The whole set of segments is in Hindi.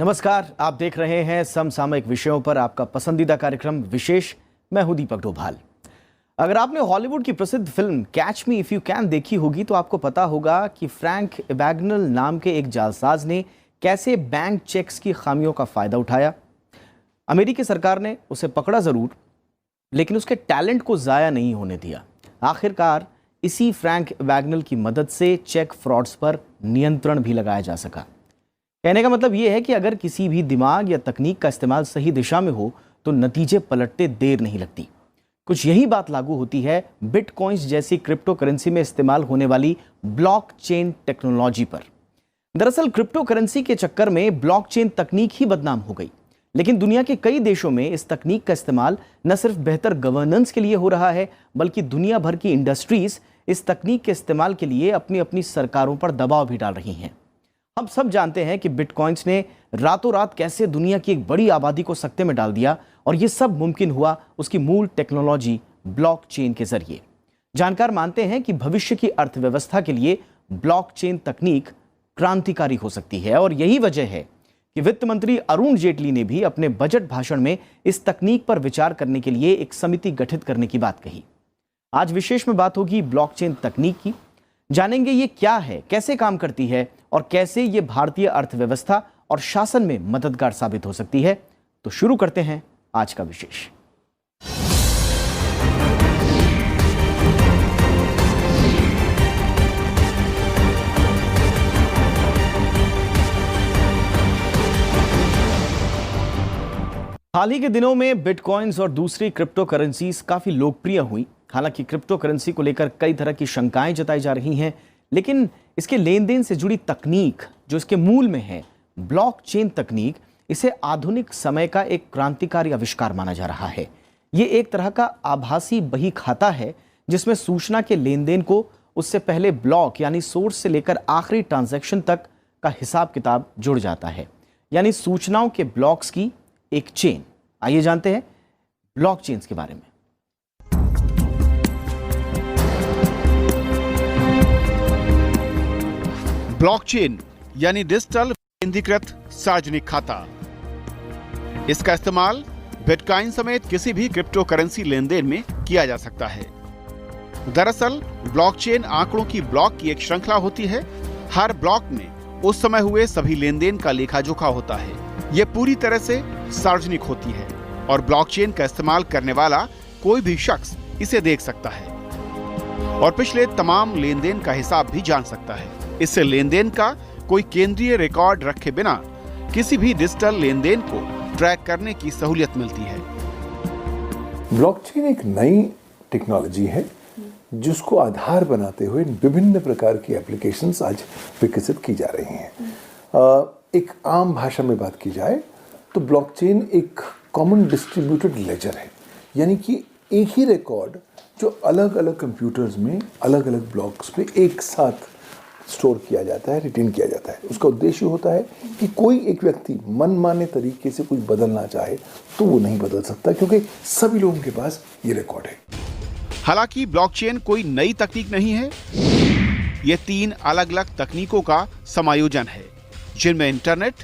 नमस्कार, आप देख रहे हैं समसामयिक विषयों पर आपका पसंदीदा कार्यक्रम विशेष। मैं हूं दीपक डोभाल। अगर आपने हॉलीवुड की प्रसिद्ध film catch me if you can देखी होगी तो आपको पता होगा कि फ्रैंक एबैग्नल नाम के एक जालसाज ने कैसे बैंक चेक्स की खामियों का फायदा उठाया। अमेरिकी सरकार ने उसे पकड़ा जरूर, लेकिन उसके टैलेंट को जाया नहीं होने दिया। आखिरकार इसी फ्रैंक एबैग्नल की मदद से चेक फ्रॉड्स पर नियंत्रण भी लगाया जा सका। कहने का मतलब यह है कि अगर किसी भी दिमाग या तकनीक का इस्तेमाल सही दिशा में हो तो नतीजे पलटते देर नहीं लगती। कुछ यही बात लागू होती है बिटकॉइंस जैसी क्रिप्टो करेंसी में इस्तेमाल होने वाली ब्लॉकचेन टेक्नोलॉजी पर। दरअसल क्रिप्टो करेंसी के चक्कर में ब्लॉकचेन तकनीक ही बदनाम हो गई, लेकिन दुनिया के कई देशों में इस तकनीक का इस्तेमाल न सिर्फ बेहतर गवर्नेंस के लिए हो रहा है, बल्कि दुनिया भर की इंडस्ट्रीज इस तकनीक के इस्तेमाल के लिए अपनी अपनी सरकारों पर दबाव भी डाल रही हैं। हम सब जानते हैं कि बिटकॉइंस ने रातों रात कैसे दुनिया की एक बड़ी आबादी को सकते में डाल दिया, और यह सब मुमकिन हुआ उसकी मूल टेक्नोलॉजी ब्लॉकचेन के जरिए। जानकार मानते हैं कि भविष्य की अर्थव्यवस्था के लिए ब्लॉकचेन तकनीक क्रांतिकारी हो सकती है, और यही वजह है कि वित्त मंत्री अरुण जेटली ने भी अपने बजट भाषण में इस तकनीक पर विचार करने के लिए एक समिति गठित करने की बात कही। आज विशेष में बात होगी ब्लॉकचेन तकनीक की। जानेंगे ये क्या है, कैसे काम करती है और कैसे ये भारतीय अर्थव्यवस्था और शासन में मददगार साबित हो सकती है। तो शुरू करते हैं आज का विशेष। हाल ही के दिनों में बिटकॉइंस और दूसरी क्रिप्टो करेंसीज काफी लोकप्रिय हुई। हालांकि क्रिप्टो करेंसी को लेकर कई तरह की शंकाएं जताई जा रही हैं, लेकिन इसके लेन देन से जुड़ी तकनीक जो इसके मूल में है, ब्लॉकचेन तकनीक, इसे आधुनिक समय का एक क्रांतिकारी आविष्कार माना जा रहा है। ये एक तरह का आभासी बही खाता है जिसमें सूचना के लेन देन को उससे पहले ब्लॉक यानी सोर्स से लेकर आखिरी ट्रांजैक्शन तक का हिसाब किताब जुड़ जाता है, यानी सूचनाओं के ब्लॉक्स की एक चेन। आइए जानते हैं ब्लॉकचेन के बारे में। ब्लॉकचेन यानी डिजिटल केंद्रीकृत सार्वजनिक खाता। इसका इस्तेमाल बिटकॉइन समेत किसी भी क्रिप्टो करेंसी लेन देन में किया जा सकता है। दरअसल ब्लॉकचेन आंकड़ों की ब्लॉक की एक श्रृंखला होती है। हर ब्लॉक में उस समय हुए सभी लेन देन का लेखा जोखा होता है। यह पूरी तरह से सार्वजनिक होती है और ब्लॉकचेन का इस्तेमाल करने वाला कोई भी शख्स इसे देख सकता है और पिछले तमाम लेन देन का हिसाब भी जान सकता है। इससे लेन देन का कोई केंद्रीय रिकॉर्ड रखे बिना किसी भी डिजिटल लेन देन को ट्रैक करने की सहूलियत मिलती है। ब्लॉकचेन एक नई टेक्नोलॉजी है जिसको आधार बनाते हुए विभिन्न प्रकार की एप्लीकेशंस आज विकसित की जा रही हैं। एक आम भाषा में बात की जाए तो ब्लॉकचेन एक कॉमन डिस्ट्रीब्यूटेड लेजर है, यानी कि एक ही रिकॉर्ड जो अलग अलग कंप्यूटर्स में अलग अलग ब्लॉक्स पे एक साथ स्टोर किया जाता है, रिटेन किया जाता है। उसका उद्देश्य होता है कि कोई एक व्यक्ति मनमाने तरीके से कोई बदलना चाहे तो वो नहीं बदल सकता, क्योंकि सभी लोगों के पास ये रिकॉर्ड है। हालांकि ब्लॉकचेन कोई नई तकनीक नहीं है। ये 3 अलग अलग तकनीकों का समायोजन है, जिनमें इंटरनेट,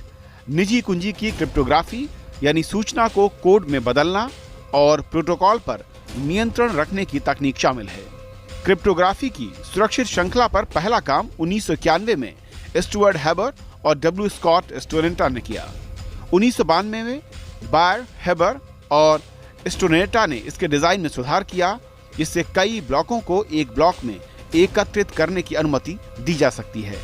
निजी कुंजी की क्रिप्टोग्राफी यानी सूचना को कोड में बदलना और प्रोटोकॉल पर नियंत्रण रखने की तकनीक शामिल है। क्रिप्टोग्राफी की सुरक्षित श्रृंखला पर पहला काम 1991 में स्टुअर्ट हेबर और डब्ल्यू स्कॉट स्टोरेंटा ने किया। 1992 में बायर, हेबर और स्टोरेंटा ने इसके डिजाइन में सुधार किया, जिससे कई ब्लॉकों को एक ब्लॉक में एकत्रित करने की अनुमति दी जा सकती है।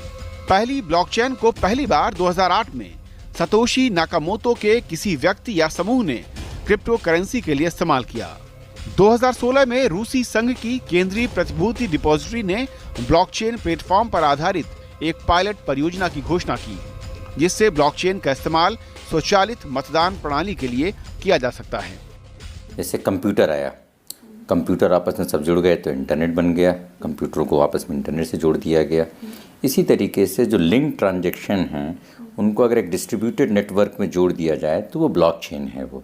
पहली ब्लॉकचेन को पहली बार 2008 में सतोशी नाकामोतो के किसी व्यक्ति या समूह ने क्रिप्टो करेंसी के लिए इस्तेमाल किया। 2016 में रूसी संघ की केंद्रीय प्रतिभूति डिपॉजिटरी ने ब्लॉकचेन प्लेटफॉर्म पर आधारित एक पायलट परियोजना की घोषणा की, जिससे ब्लॉकचेन का इस्तेमाल स्वचालित मतदान प्रणाली के लिए किया जा सकता है। जैसे कंप्यूटर आया, कंप्यूटर आपस में सब जुड़ गए तो इंटरनेट बन गया, कंप्यूटरों को आपस में इंटरनेट से जोड़ दिया गया। इसी तरीके से जो लिंक ट्रांजैक्शन हैं उनको अगर एक डिस्ट्रीब्यूटेड नेटवर्क में जोड़ दिया जाए तो वो ब्लॉकचेन है। वो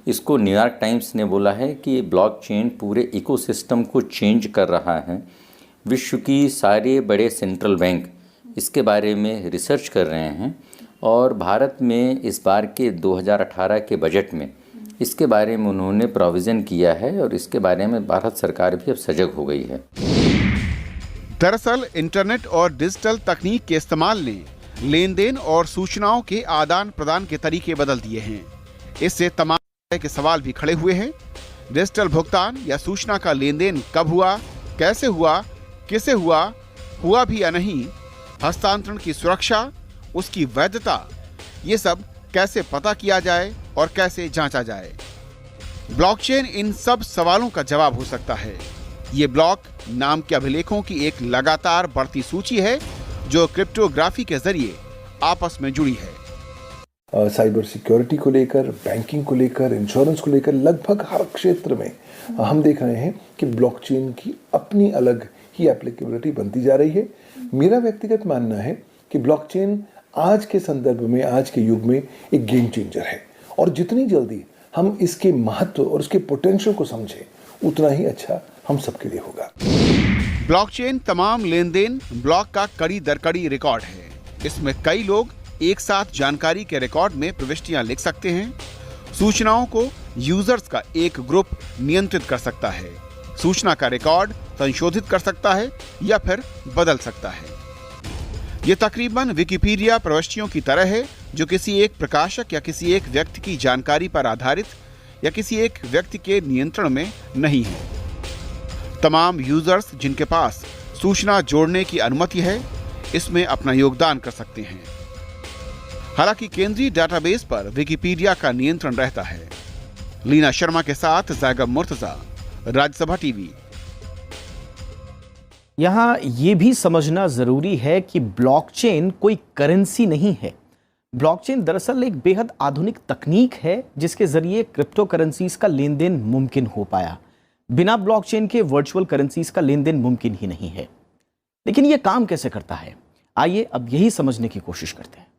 इसको न्यूयॉर्क टाइम्स ने बोला है कि ब्लॉकचेन पूरे इकोसिस्टम को चेंज कर रहा है। विश्व की सारे बड़े सेंट्रल बैंक इसके बारे में रिसर्च कर रहे हैं और भारत में इस बार के 2018 के बजट में इसके बारे में उन्होंने प्रोविज़न किया है और इसके बारे में भारत सरकार भी अब सजग हो गई है। दरअसल इंटरनेट और डिजिटल तकनीक के इस्तेमाल ने लेन देन और सूचनाओं के आदान प्रदान के तरीके बदल दिए हैं। इससे तमाम तरह के सवाल भी खड़े हुए हैं। डिजिटल भुगतान या सूचना का लेन देन कब हुआ, कैसे हुआ, किसे हुआ भी या नहीं, हस्तांतरण की सुरक्षा, उसकी वैधता, ये सब कैसे पता किया जाए और कैसे जांचा जाए। ब्लॉकचेन इन सब सवालों का जवाब हो सकता है। ये ब्लॉक नाम के अभिलेखों की एक लगातार बढ़ती सूची है जो क्रिप्टोग्राफी के जरिए आपस में जुड़ी है। साइबर सिक्योरिटी को लेकर, बैंकिंग को लेकर, इंश्योरेंस को लेकर लगभग हर क्षेत्र में हम देख रहे हैं कि ब्लॉकचेन की अपनी अलग ही एप्लीकेबिलिटी बनती जा रही है। मेरा व्यक्तिगत मानना है कि ब्लॉकचेन आज के संदर्भ में, आज के युग में एक गेम चेंजर है और जितनी जल्दी हम इसके महत्व और उसके पोटेंशियल को समझें उतना ही अच्छा हम सबके लिए होगा। ब्लॉकचेन तमाम लेन देन ब्लॉक का कड़ी दर कड़ी रिकॉर्ड है। इसमें कई लोग एक साथ जानकारी के रिकॉर्ड में प्रविष्टियां लिख सकते हैं। सूचनाओं को यूजर्स का एक ग्रुप नियंत्रित कर सकता है। सूचना का रिकॉर्ड संशोधित कर सकता है या फिर बदल सकता है। ये तकरीबन विकिपीडिया प्रविष्टियों की तरह है जो किसी एक प्रकाशक या किसी एक व्यक्ति की जानकारी पर आधारित या किसी एक व्यक्ति के नियंत्रण में नहीं है। तमाम यूजर्स जिनके पास सूचना जोड़ने की अनुमति है इसमें अपना योगदान कर सकते हैं। हालांकि केंद्रीय डेटाबेस पर विकिपीडिया का नियंत्रण रहता है। लीना शर्मा के साथ ज़ैगब मुर्तजा, राज्यसभा टीवी। यहाँ ये भी समझना जरूरी है कि ब्लॉकचेन कोई करेंसी नहीं है। ब्लॉकचेन दरअसल एक बेहद आधुनिक तकनीक है जिसके जरिए क्रिप्टो करेंसीज का लेन देन मुमकिन हो पाया। बिना ब्लॉकचेन के वर्चुअल करेंसीज का लेन देन मुमकिन ही नहीं है। लेकिन यह काम कैसे करता है, आइए अब यही समझने की कोशिश करते हैं।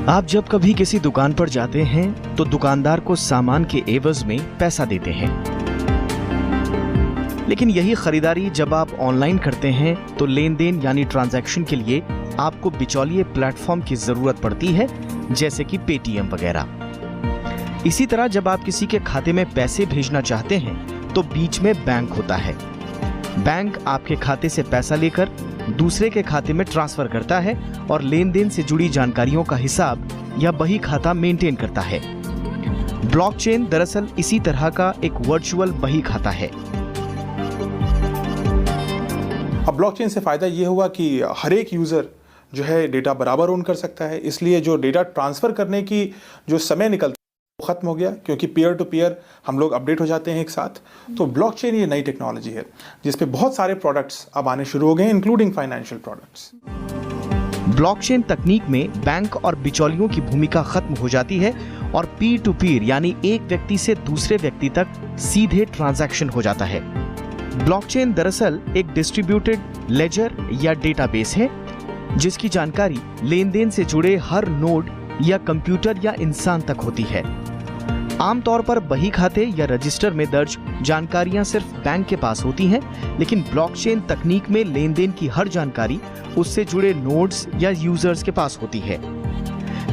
आप जब कभी किसी दुकान पर जाते हैं तो दुकानदार को सामान के एवज में पैसा देते हैं, लेकिन यही खरीदारी जब आप ऑनलाइन करते हैं तो लेन देन यानी ट्रांजैक्शन के लिए आपको बिचौलिए प्लेटफॉर्म की जरूरत पड़ती है, जैसे कि पेटीएम वगैरह। इसी तरह जब आप किसी के खाते में पैसे भेजना चाहते हैं तो बीच में बैंक होता है। बैंक आपके खाते से पैसा लेकर दूसरे के खाते में ट्रांसफर करता है और लेन देन से जुड़ी जानकारियों का हिसाब या बही खाता मेंटेन करता है। ब्लॉकचेन दरअसल इसी तरह का एक वर्चुअल बही खाता है। अब ब्लॉकचेन से फ़ायदा ये हुआ कि हर एक यूज़र जो है डेटा बराबर ओन कर सकता है, इसलिए जो डेटा ट्रांसफ़र करने की जो समय निकलता है वो ख़त्म हो गया, क्योंकि पीयर टू पीयर हम लोग अपडेट हो जाते हैं एक साथ। तो ब्लॉकचेन ये नई टेक्नोलॉजी है जिस पे बहुत सारे प्रोडक्ट्स अब आने शुरू हो गए हैं, इंक्लूडिंग फाइनेंशियल प्रोडक्ट्स। ब्लॉकचेन तकनीक में बैंक और बिचौलियों की भूमिका खत्म हो जाती है और पीर टू पीर यानी एक व्यक्ति से दूसरे व्यक्ति तक सीधे ट्रांजैक्शन हो जाता है। ब्लॉकचेन दरअसल एक डिस्ट्रीब्यूटेड लेजर या डेटाबेस है जिसकी जानकारी लेन देन से जुड़े हर नोड या कंप्यूटर या इंसान तक होती है। आमतौर पर बही खाते या रजिस्टर में दर्ज जानकारियां सिर्फ बैंक के पास होती हैं, लेकिन ब्लॉकचेन तकनीक में लेन देन की हर जानकारी उससे जुड़े नोड्स या यूजर्स के पास होती है।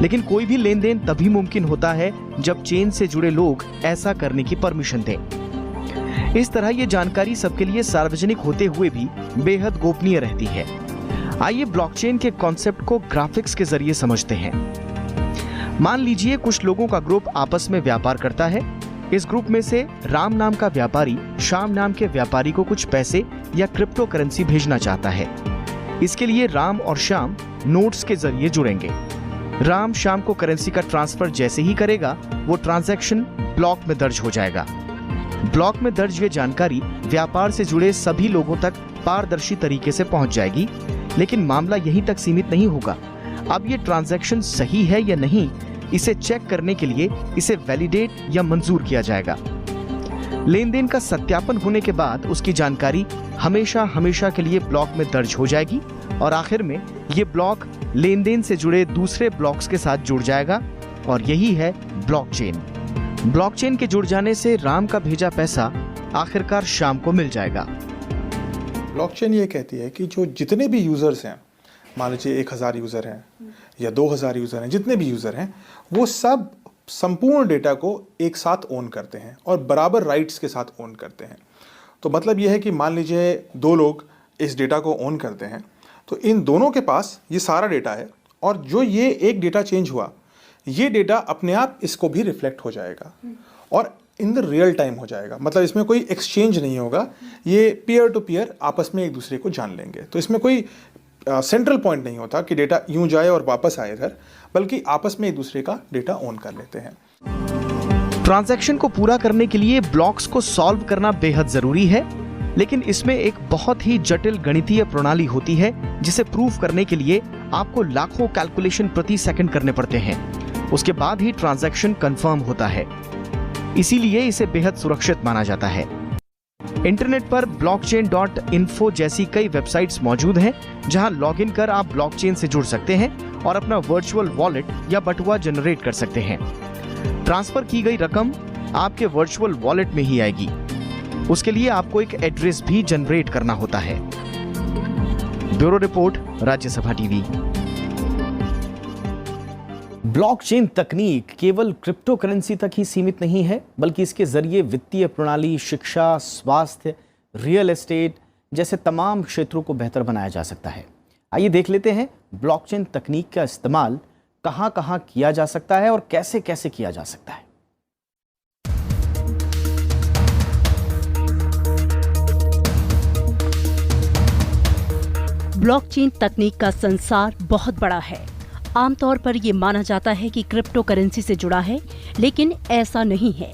लेकिन कोई भी लेन देन तभी मुमकिन होता है जब चेन से जुड़े लोग ऐसा करने की परमिशन दें। इस तरह ये जानकारी सबके लिए सार्वजनिक होते हुए भी बेहद गोपनीय रहती है। आइए ब्लॉकचेन के कॉन्सेप्ट को ग्राफिक्स के जरिए समझते हैं। मान लीजिए कुछ लोगों का ग्रुप आपस में व्यापार करता है। इस ग्रुप में से राम नाम का व्यापारी श्याम नाम के व्यापारी को कुछ पैसे या क्रिप्टो करेंसी भेजना चाहता है। इसके लिए राम और श्याम नोट्स के जरिए जुड़ेंगे। राम श्याम को करेंसी का ट्रांसफर जैसे ही करेगा वो ट्रांजैक्शन ब्लॉक में दर्ज हो जाएगा। ब्लॉक में दर्ज ये जानकारी व्यापार से जुड़े सभी लोगों तक पारदर्शी तरीके से पहुंच जाएगी। लेकिन मामला यहीं तक सीमित नहीं होगा। अब ये ट्रांजैक्शन सही है या नहीं, इसे चेक करने के लिए इसे वैलिडेट या मंजूर किया जाएगा। लेन देन का सत्यापन होने के बाद उसकी जानकारी हमेशा हमेशा के लिए ब्लॉक में दर्ज हो जाएगी और आखिर में ये ब्लॉक लेन देन से जुड़े दूसरे ब्लॉक्स के साथ जुड़ जाएगा और यही है ब्लॉकचेन। ब्लॉकचेन के जुड़ जाने से राम का भेजा पैसा आखिरकार श्याम को मिल जाएगा। ब्लॉकचेन ये कहती है कि जो जितने भी यूज़र्स हैं, मान लीजिए 1000 यूज़र हैं या 2000 यूज़र हैं, जितने भी यूज़र हैं, वो सब संपूर्ण डेटा को एक साथ ओन करते हैं और बराबर राइट्स के साथ ओन करते हैं। तो मतलब ये है कि मान लीजिए 2 लोग इस डेटा को ओन करते हैं, तो इन दोनों के पास ये सारा डेटा है और जो ये एक डेटा चेंज हुआ, ये डेटा अपने आप इसको भी रिफ्लेक्ट हो जाएगा और इन द रियल टाइम हो जाएगा। मतलब इसमें कोई एक्सचेंज नहीं होगा, ये पीयर टू पीयर आपस में एक दूसरे को जान लेंगे। तो इसमें कोई सेंट्रल पॉइंट नहीं होता कि डेटा यूं जाए और वापस आए इधर, बल्कि आपस में एक दूसरे का डेटा ऑन कर लेते हैं। ट्रांजैक्शन को पूरा करने के लिए ब्लॉक्स को सॉल्व करना बेहद जरूरी है, लेकिन इसमें एक बहुत ही जटिल गणितीय प्रणाली होती है जिसे प्रूव करने के लिए आपको लाखों कैलकुलेशन प्रति सेकंड करने पड़ते हैं। उसके बाद ही ट्रांजैक्शन कंफर्म होता है, इसीलिए इसे बेहद सुरक्षित माना जाता है। इंटरनेट पर blockchain.info जैसी कई वेबसाइट्स मौजूद हैं जहां लॉगिन कर आप ब्लॉकचेन से जुड़ सकते हैं और अपना वर्चुअल वॉलेट या बटुआ जनरेट कर सकते हैं। ट्रांसफर की गई रकम आपके वर्चुअल वॉलेट में ही आएगी। उसके लिए आपको एक एड्रेस भी जनरेट करना होता है। Bureau report, Rajya Sabha TV. Blockchain तकनीक केवल क्रिप्टो करेंसी तक ही सीमित नहीं है, बल्कि इसके जरिए वित्तीय प्रणाली, शिक्षा, स्वास्थ्य, रियल एस्टेट जैसे तमाम क्षेत्रों को बेहतर बनाया जा सकता है। आइए देख लेते हैं ब्लॉकचेन तकनीक का इस्तेमाल कहां-कहां किया जा सकता है और कैसे-कैसे किया जा सकता है। ब्लॉकचेन तकनीक का संसार बहुत बड़ा है। आमतौर पर यह माना जाता है कि क्रिप्टो करेंसी से जुड़ा है, लेकिन ऐसा नहीं है।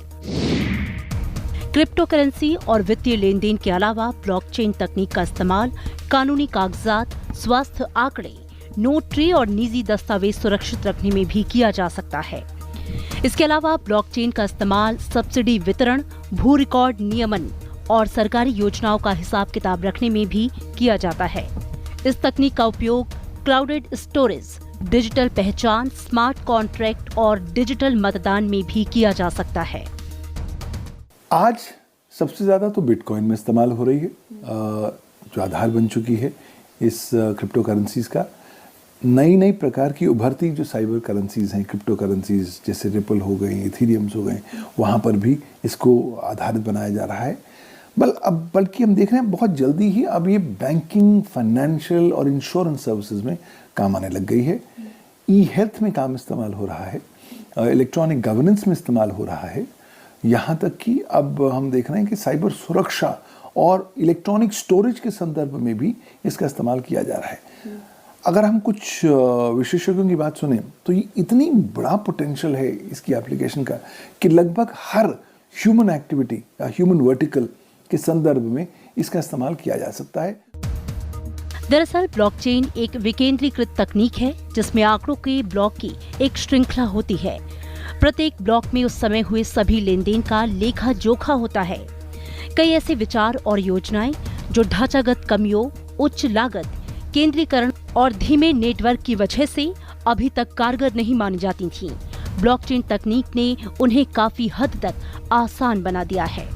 क्रिप्टो करेंसी और वित्तीय लेन देन के अलावा ब्लॉकचेन तकनीक का इस्तेमाल कानूनी कागजात, स्वास्थ्य आंकड़े, नोटरी और निजी दस्तावेज सुरक्षित रखने में भी किया जा सकता है। इसके अलावा ब्लॉकचेन का इस्तेमाल सब्सिडी वितरण, भू रिकॉर्ड नियमन और सरकारी योजनाओं का हिसाब किताब रखने में भी किया जाता है। इस तकनीक का उपयोग क्लाउडेड स्टोरेज, डिजिटल पहचान, स्मार्ट कॉन्ट्रैक्ट और डिजिटल मतदान में भी किया जा सकता है। आज सबसे ज़्यादा तो बिटकॉइन में इस्तेमाल हो रही है, जो आधार बन चुकी है इस क्रिप्टो करेंसीज का। नई नई प्रकार की उभरती जो साइबर करेंसीज हैं, क्रिप्टो करेंसीज जैसे रिपल हो गई, इथेरियम्स हो गए, वहाँ पर भी इसको आधारित बनाया जा रहा है। बल्कि हम देख रहे हैं बहुत जल्दी ही अब ये बैंकिंग, फाइनेंशियल और इंश्योरेंस सर्विसेज में काम आने लग गई है। ई हेल्थ में काम इस्तेमाल हो रहा है, इलेक्ट्रॉनिक गवर्नेंस में इस्तेमाल हो रहा है। यहाँ तक कि अब हम देख रहे हैं कि साइबर सुरक्षा और इलेक्ट्रॉनिक स्टोरेज के संदर्भ में भी इसका इस्तेमाल किया जा रहा है। अगर हम कुछ विशेषज्ञों की बात सुने तो ये इतनी बड़ा पोटेंशियल है इसकी एप्लीकेशन का कि लगभग हर ह्यूमन एक्टिविटी या ह्यूमन वर्टिकल के संदर्भ में इसका इस्तेमाल किया जा सकता है। दरअसल ब्लॉकचेन एक विकेंद्रीकृत तकनीक है जिसमें आंकड़ों के ब्लॉक की एक श्रृंखला होती है। प्रत्येक ब्लॉक में उस समय हुए सभी लेन देन का लेखा जोखा होता है। कई ऐसे विचार और योजनाएं जो ढांचागत कमियों, उच्च लागत, केंद्रीकरण और धीमे नेटवर्क की वजह से अभी तक कारगर नहीं मानी जाती थीं, ब्लॉकचेन तकनीक ने उन्हें काफी हद तक आसान बना दिया है।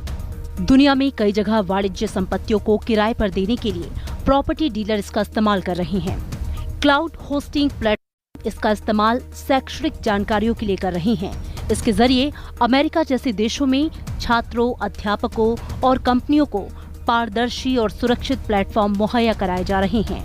दुनिया में कई जगह वाणिज्य संपत्तियों को किराए पर देने के लिए प्रॉपर्टी डीलर इसका इस्तेमाल कर रहे हैं। क्लाउड होस्टिंग प्लेटफॉर्म इसका इस्तेमाल शैक्षणिक जानकारियों के लिए कर रहे हैं। इसके जरिए अमेरिका जैसे देशों में छात्रों, अध्यापकों और कंपनियों को पारदर्शी और सुरक्षित प्लेटफॉर्म मुहैया कराए जा रहे हैं।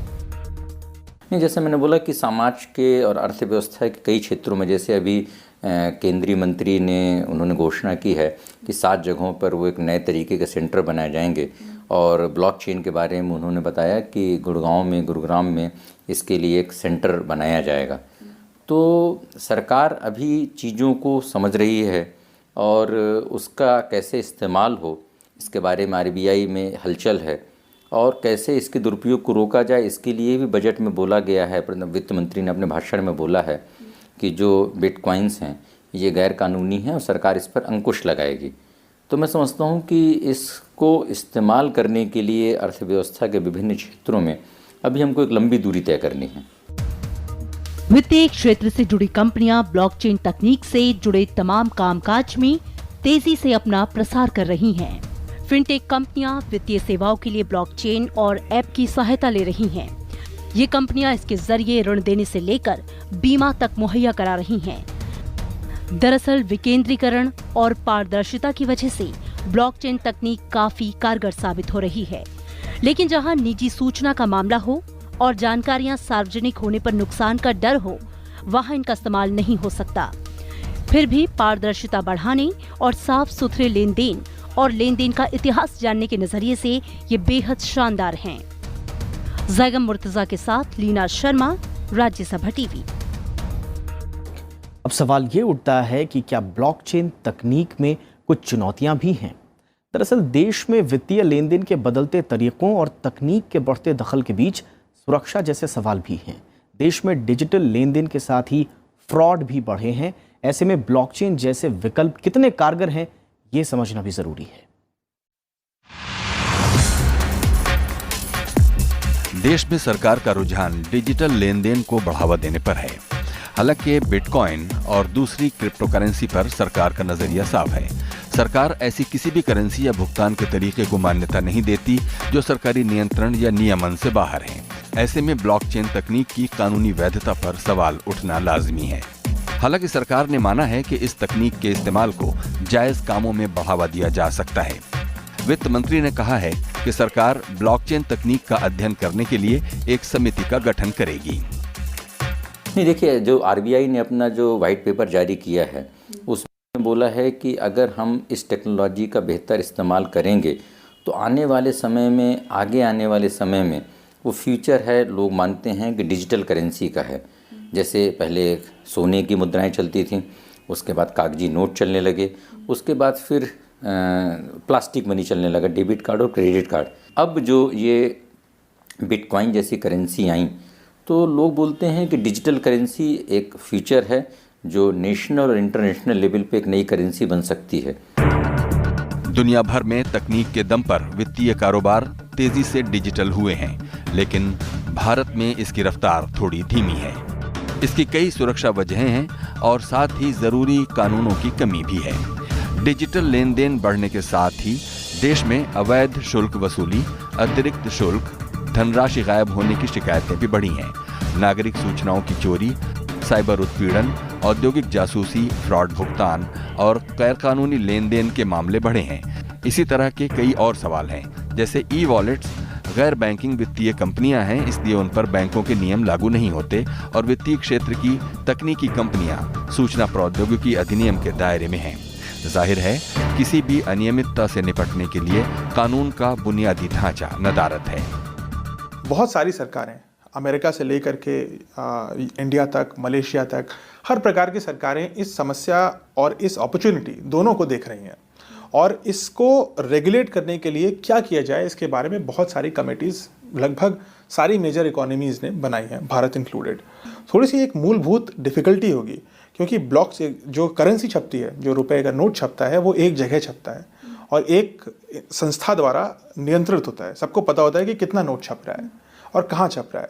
जैसे मैंने बोला कि समाज के और अर्थव्यवस्था के कई क्षेत्रों में, जैसे अभी केंद्रीय मंत्री ने उन्होंने घोषणा की है कि 7 जगहों पर वो एक नए तरीके के सेंटर बनाए जाएंगे और ब्लॉकचेन के बारे में उन्होंने बताया कि गुड़गांव में, गुरुग्राम में इसके लिए एक सेंटर बनाया जाएगा। तो सरकार अभी चीज़ों को समझ रही है और उसका कैसे इस्तेमाल हो इसके बारे में RBI में हलचल है और कैसे इसके दुरुपयोग को रोका जाए इसके लिए भी बजट में बोला गया है। वित्त मंत्री ने अपने भाषण में बोला है कि जो बिटकॉइंस हैं ये गैर कानूनी हैं और सरकार इस पर अंकुश लगाएगी। तो मैं समझता हूँ कि इसको इस्तेमाल करने के लिए अर्थव्यवस्था के विभिन्न क्षेत्रों में अभी हमको एक लंबी दूरी तय करनी है। वित्तीय क्षेत्र से जुड़ी कंपनियां ब्लॉकचेन तकनीक से जुड़े तमाम कामकाज में तेजी से अपना प्रसार कर रही हैं। फिनटेक कंपनियां वित्तीय सेवाओं के लिए ब्लॉकचेन और ऐप की सहायता ले रही हैं। ये कंपनियां इसके जरिए ऋण देने से लेकर बीमा तक मुहैया करा रही हैं। दरअसल विकेंद्रीकरण और पारदर्शिता की वजह से ब्लॉकचेन तकनीक काफी कारगर साबित हो रही है। लेकिन जहां निजी सूचना का मामला हो और जानकारियां सार्वजनिक होने पर नुकसान का डर हो, वहां इनका इस्तेमाल नहीं हो सकता। फिर भी पारदर्शिता बढ़ाने और साफ सुथरे लेन-देन और लेन-देन का इतिहास जानने के नजरिए से ये बेहद शानदार हैं। ज़ैगम मुर्तजा के साथ लीना शर्मा, राज्यसभा टीवी। अब सवाल ये उठता है कि क्या ब्लॉकचेन तकनीक में कुछ चुनौतियां भी हैं? दरअसल देश में वित्तीय लेनदेन के बदलते तरीकों और तकनीक के बढ़ते दखल के बीच सुरक्षा जैसे सवाल भी हैं। देश में डिजिटल लेनदेन के साथ ही फ्रॉड भी बढ़े हैं। ऐसे में ब्लॉकचेन जैसे विकल्प कितने कारगर हैं, ये समझना भी जरूरी है। देश में सरकार का रुझान डिजिटल लेनदेन को बढ़ावा देने पर है। हालांकि बिटकॉइन और दूसरी क्रिप्टो करेंसी पर सरकार का नजरिया साफ है। सरकार ऐसी किसी भी करेंसी या भुगतान के तरीके को मान्यता नहीं देती जो सरकारी नियंत्रण या नियमन से बाहर है। ऐसे में ब्लॉकचेन तकनीक की कानूनी वैधता पर सवाल उठना लाजमी है। हालांकि सरकार ने माना है कि इस तकनीक के इस्तेमाल को जायज कामों में बढ़ावा दिया जा सकता है। वित्त मंत्री ने कहा है कि सरकार ब्लॉकचेन तकनीक का अध्ययन करने के लिए एक समिति का गठन करेगी। नहीं, देखिए, जो आरबीआई ने अपना जो व्हाइट पेपर जारी किया है उसमें बोला है कि अगर हम इस टेक्नोलॉजी का बेहतर इस्तेमाल करेंगे तो आगे आने वाले समय में वो फ्यूचर है, लोग मानते हैं कि डिजिटल करेंसी का है। जैसे पहले सोने की मुद्राएं चलती थीं, उसके बाद कागजी नोट चलने लगे, उसके बाद फिर प्लास्टिक मनी चलने लगा, डेबिट कार्ड और क्रेडिट कार्ड। अब जो ये बिटकॉइन जैसी करेंसी आई तो लोग बोलते हैं कि डिजिटल करेंसी एक फ्यूचर है जो नेशनल और इंटरनेशनल लेवल पे एक नई करेंसी बन सकती है। दुनिया भर में तकनीक के दम पर वित्तीय कारोबार तेजी से डिजिटल हुए हैं, लेकिन भारत में इसकी रफ्तार थोड़ी धीमी है। इसकी कई सुरक्षा वजहें हैं और साथ ही जरूरी कानूनों की कमी भी है। डिजिटल लेन देन बढ़ने के साथ ही देश में अवैध शुल्क वसूली, अतिरिक्त शुल्क, धनराशि गायब होने की शिकायतें भी बढ़ी हैं। नागरिक सूचनाओं की चोरी, साइबर उत्पीड़न, औद्योगिक जासूसी, फ्रॉड भुगतान और गैरकानूनी लेन देन के मामले बढ़े हैं। इसी तरह के कई और सवाल हैं, जैसे ई वॉलेट्स गैर बैंकिंग वित्तीय कंपनियां हैं, इसलिए उन पर बैंकों के नियम लागू नहीं होते और वित्तीय क्षेत्र की तकनीकी कंपनियां सूचना प्रौद्योगिकी अधिनियम के दायरे में हैं। जाहिर है किसी भी अनियमितता से निपटने के लिए कानून का बुनियादी ढांचा नदारद है। बहुत सारी सरकारें, अमेरिका से लेकर के इंडिया तक, मलेशिया तक, हर प्रकार की सरकारें इस समस्या और इस अपॉर्चुनिटी दोनों को देख रही हैं और इसको रेगुलेट करने के लिए क्या किया जाए इसके बारे में बहुत सारी कमेटीज़ लगभग सारी मेजर इकोनॉमीज़ ने बनाई हैं, भारत इंक्लूडेड। थोड़ी सी एक मूलभूत डिफ़िकल्टी होगी क्योंकि ब्लॉक से जो करेंसी छपती है, जो रुपए का नोट छपता है, वो एक जगह छपता है और एक संस्था द्वारा नियंत्रित होता है। सबको पता होता है कि कितना नोट छप रहा है और कहाँ छप रहा है,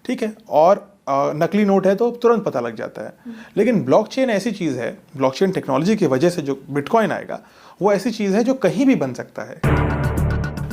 ठीक है। और नकली नोट है तो तुरंत पता लग जाता है। लेकिन ब्लॉकचेन ऐसी चीज़ है, ब्लॉकचेन टेक्नोलॉजी की वजह से जो बिटकॉइन आएगा वो ऐसी चीज़ है जो कहीं भी बन सकता है।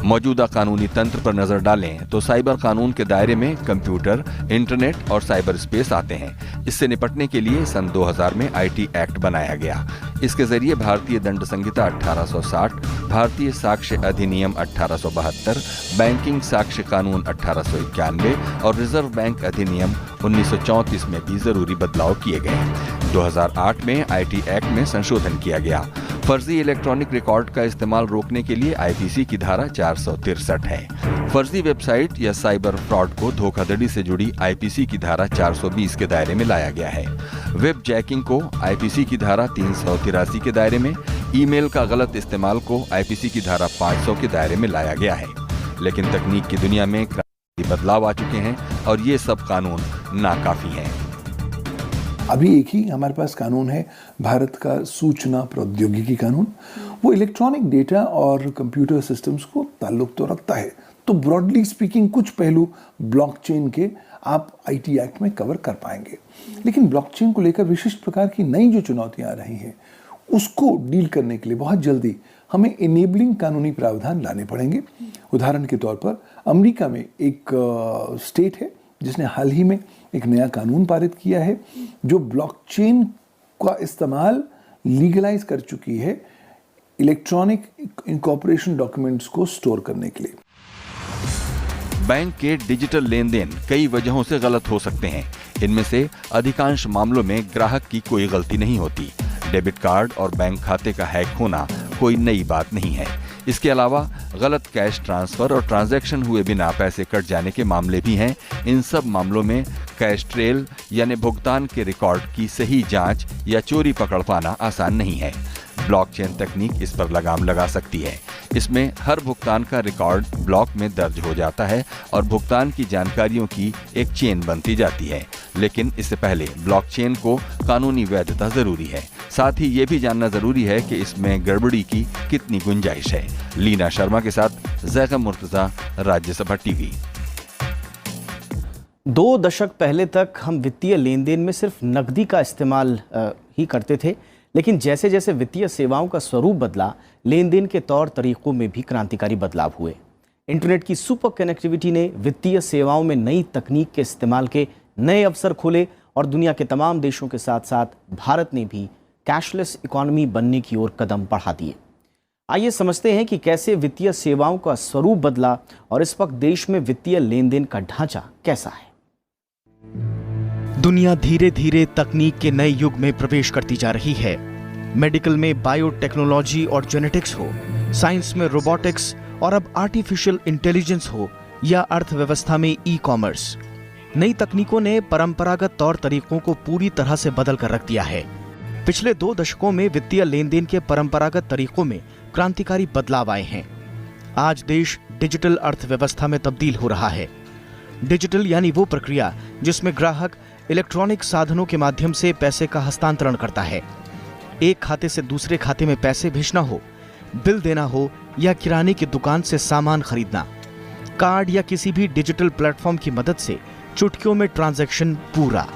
मौजूदा कानूनी तंत्र पर नजर डालें तो साइबर कानून के दायरे में कंप्यूटर, इंटरनेट और साइबर स्पेस आते हैं। इससे निपटने के लिए सन 2000 में आईटी एक्ट बनाया गया। इसके जरिए भारतीय दंड संहिता 1860, भारतीय साक्ष्य अधिनियम 1872, बैंकिंग साक्ष्य कानून 1891 और रिजर्व बैंक अधिनियम 1934 में भी जरूरी बदलाव किए गए। 2008 में आईटी एक्ट में संशोधन किया गया। फर्जी इलेक्ट्रॉनिक रिकॉर्ड का इस्तेमाल रोकने के लिए आईपीसी की धारा 463 है। फर्जी वेबसाइट या साइबर फ्रॉड को धोखाधड़ी से जुड़ी आईपीसी की धारा 420 के दायरे में लाया गया है। वेब जैकिंग को आईपीसी की धारा 383 के दायरे में, ईमेल का गलत इस्तेमाल को आईपीसी की धारा 500 के दायरे में लाया गया है। लेकिन तकनीक की दुनिया में क्रांतिकारी बदलाव आ चुके हैं और ये सब कानून नाकाफी हैं। अभी एक ही हमारे पास कानून है, भारत का सूचना प्रौद्योगिकी कानून। वो इलेक्ट्रॉनिक डेटा और कंप्यूटर सिस्टम्स को ताल्लुक तो रखता है, तो ब्रॉडली स्पीकिंग कुछ पहलू ब्लॉकचेन के आप आईटी एक्ट में कवर कर पाएंगे। लेकिन ब्लॉकचेन को लेकर विशिष्ट प्रकार की नई जो चुनौतियां आ रही हैं उसको डील करने के लिए बहुत जल्दी हमें इनेबलिंग कानूनी प्रावधान लाने पड़ेंगे। उदाहरण के तौर पर अमेरिका में एक स्टेट है जिसने हाल ही में एक नया कानून पारित किया है जो ब्लॉकचेन का इस्तेमाल लीगलाइज कर चुकी है इलेक्ट्रॉनिक इनकॉर्पोरेशन डॉक्यूमेंट्स को स्टोर करने के लिए। बैंक के डिजिटल लेन देन कई वजहों से गलत हो सकते हैं। इनमें से अधिकांश मामलों में ग्राहक की कोई गलती नहीं होती। डेबिट कार्ड और बैंक खाते का हैक होना कोई नई बात नहीं है। इसके अलावा गलत कैश ट्रांसफर और ट्रांजैक्शन हुए बिना पैसे कट जाने के मामले भी हैं। इन सब मामलों में कैश ट्रेल यानी भुगतान के रिकॉर्ड की सही जांच या चोरी पकड़ पाना आसान नहीं है। ब्लॉकचेन तकनीक इस पर लगाम लगा सकती है। इसमें हर भुगतान का रिकॉर्ड ब्लॉक में दर्ज हो जाता है और भुगतान की जानकारियों की एक चेन बनती जाती है। लेकिन इससे पहले ब्लॉकचेन को कानूनी वैधता जरूरी है। साथ ही ये भी जानना जरूरी है कि इसमें गड़बड़ी की कितनी गुंजाइश है। लीना शर्मा के साथ जैगम मुर्तजा, राज्यसभा टीवी। 2 दशक पहले तक हम वित्तीय लेन देन में सिर्फ नकदी का इस्तेमाल ही करते थे, लेकिन जैसे जैसे वित्तीय सेवाओं का स्वरूप बदला, लेन देन के तौर तरीकों में भी क्रांतिकारी बदलाव हुए। इंटरनेट की सुपर कनेक्टिविटी ने वित्तीय सेवाओं में नई तकनीक के इस्तेमाल के नए अवसर खोले और दुनिया के तमाम देशों के साथ साथ भारत ने भी कैशलेस इकोनॉमी बनने की ओर कदम बढ़ा दिए। आइए समझते हैं कि कैसे वित्तीय सेवाओं का स्वरूप बदला और इस वक्त देश में वित्तीय लेन देन का ढांचा कैसा है। दुनिया धीरे धीरे तकनीक के नए युग में प्रवेश करती जा रही है। मेडिकल में बायोटेक्नोलॉजी और जेनेटिक्स हो, साइंस में रोबोटिक्स और अब आर्टिफिशियल इंटेलिजेंस हो या अर्थव्यवस्था में ई-कॉमर्स, नई तकनीकों ने परंपरागत तौर तरीकों को पूरी तरह से बदल कर रख दिया है। पिछले 2 दशकों में वित्तीय लेन देन के परंपरागत तरीकों में क्रांतिकारी बदलाव आए हैं। आज देश डिजिटल अर्थव्यवस्था में तब्दील हो रहा है। डिजिटल यानी वो प्रक्रिया जिसमें ग्राहक इलेक्ट्रॉनिक साधनों के माध्यम से पैसे का हस्तांतरण करता है। एक खाते से दूसरे खाते में पैसे भेजना हो, बिल देना हो या किराने की दुकान से सामान खरीदना, कार्ड या किसी भी डिजिटल प्लेटफॉर्म की मदद से चुटकियों में ट्रांजैक्शन पूरा।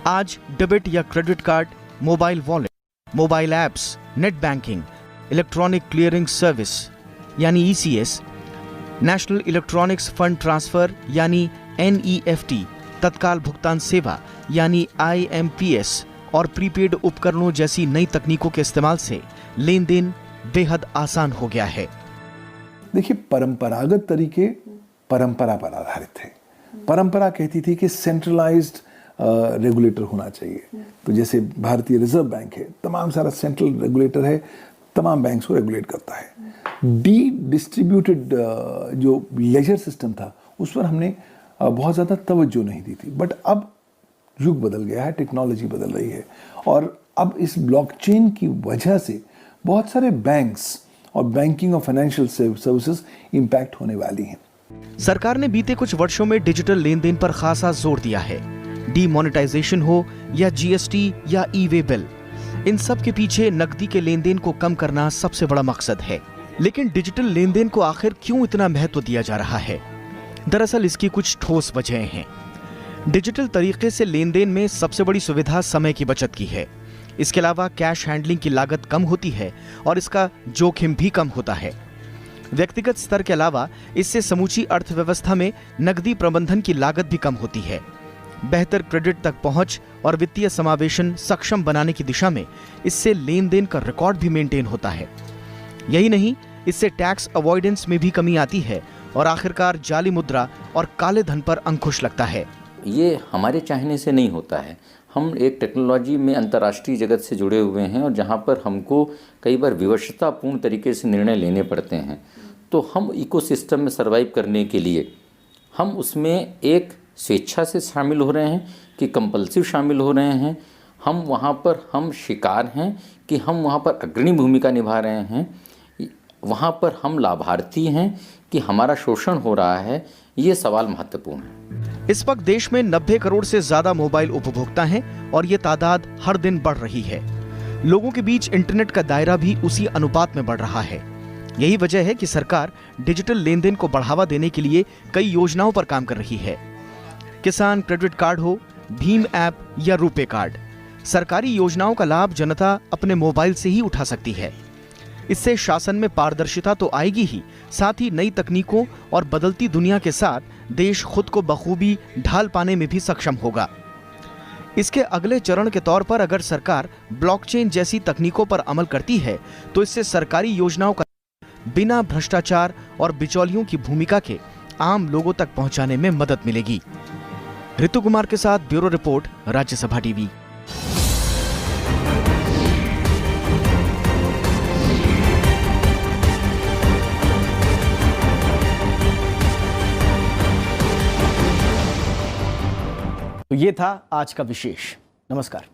आज डेबिट या credit card, mobile wallet, mobile apps, net banking, electronic clearing service यानी ECS, national electronics fund transfer यानी NEFT, तत्काल भुगतान सेवा यानी IMPS और प्रीपेड उपकरणों जैसी नई तकनीकों के इस्तेमाल से लेन देन बेहद आसान हो गया है। देखिए, परंपरागत तरीके परंपरा पर आधारित थे। परंपरा कहती थी कि सेंट्रलाइज्ड रेगुलेटर होना चाहिए। तो जैसे भारतीय रिजर्व बैंक है, तमाम सारा सेंट्रल रेगुलेटर है, तमाम बैंक्स को रेगुलेट करता है। डिस्ट्रीब्यूटेड जो लेजर सिस्टम था उस पर हमने बहुत ज़्यादा तवज्जो नहीं दी थी। बट अब युग बदल गया है, टेक्नोलॉजी बदल रही है और अब इस ब्लॉकचेन की वजह से बहुत सारे बैंक्स और बैंकिंग और फाइनेंशियल सर्विसेज इंपैक्ट होने वाली हैं। सरकार ने बीते कुछ वर्षों में डिजिटल लेन देन पर खासा जोर दिया है। डीमोनेटाइजेशन हो या GST या ई-वे बिल, इन सब के पीछे नकदी के लेन देन को कम करना सबसे बड़ा मकसद है। लेकिन डिजिटल लेन देन को आखिर क्यों इतना महत्व दिया जा रहा है? दरअसल इसकी कुछ ठोस वजहें हैं। डिजिटल तरीके से लेन देन में सबसे बड़ी सुविधा समय की बचत की है। इसके अलावा कैश हैंडलिंग की लागत कम होती है और इसका जोखिम भी कम होता है। व्यक्तिगत स्तर के अलावा इससे समूची अर्थव्यवस्था में नकदी प्रबंधन की लागत भी कम होती है। बेहतर क्रेडिट तक पहुंच और वित्तीय समावेशन सक्षम बनाने की दिशा में इससे लेन देन का रिकॉर्ड भी मेंटेन होता है। यही नहीं, इससे टैक्स अवॉइडेंस में भी कमी आती है और आखिरकार जाली मुद्रा और काले धन पर अंकुश लगता है। ये हमारे चाहने से नहीं होता है। हम एक टेक्नोलॉजी में अंतर्राष्ट्रीय जगत से जुड़े हुए हैं और जहाँ पर हमको कई बार विवशतापूर्ण तरीके से निर्णय लेने पड़ते हैं। तो हम इकोसिस्टम में सर्वाइव करने के लिए हम उसमें एक स्वेच्छा से शामिल हो रहे हैं कि कंपल्सिव शामिल हो रहे हैं। हम वहाँ पर हम शिकार हैं कि हम वहाँ पर अग्रणी भूमिका निभा रहे हैं। वहाँ पर हम लाभार्थी हैं कि हमारा शोषण हो रहा है। ये सवाल महत्वपूर्ण है। इस वक्त देश में 90 करोड़ से ज्यादा मोबाइल उपभोक्ता हैं और ये तादाद हर दिन बढ़ रही है। लोगों के बीच इंटरनेट का दायरा भी उसी अनुपात में बढ़ रहा है। यही वजह है कि सरकार डिजिटल लेन देन को बढ़ावा देने के लिए कई योजनाओं पर काम कर रही है। किसान क्रेडिट कार्ड हो, भीम ऐप या रुपे कार्ड, सरकारी योजनाओं का लाभ जनता अपने मोबाइल से ही उठा सकती है। इससे शासन में पारदर्शिता तो आएगी ही, साथ ही नई तकनीकों और बदलती दुनिया के साथ देश खुद को बखूबी ढाल पाने में भी सक्षम होगा। इसके अगले चरण के तौर पर अगर सरकार ब्लॉकचेन जैसी तकनीकों पर अमल करती है तो इससे सरकारी योजनाओं का बिना भ्रष्टाचार और बिचौलियों की भूमिका के आम लोगों तक पहुंचाने में मदद मिलेगी। ऋतु कुमार के साथ ब्यूरो रिपोर्ट, राज्यसभा टीवी। तो ये था आज का विशेष। नमस्कार।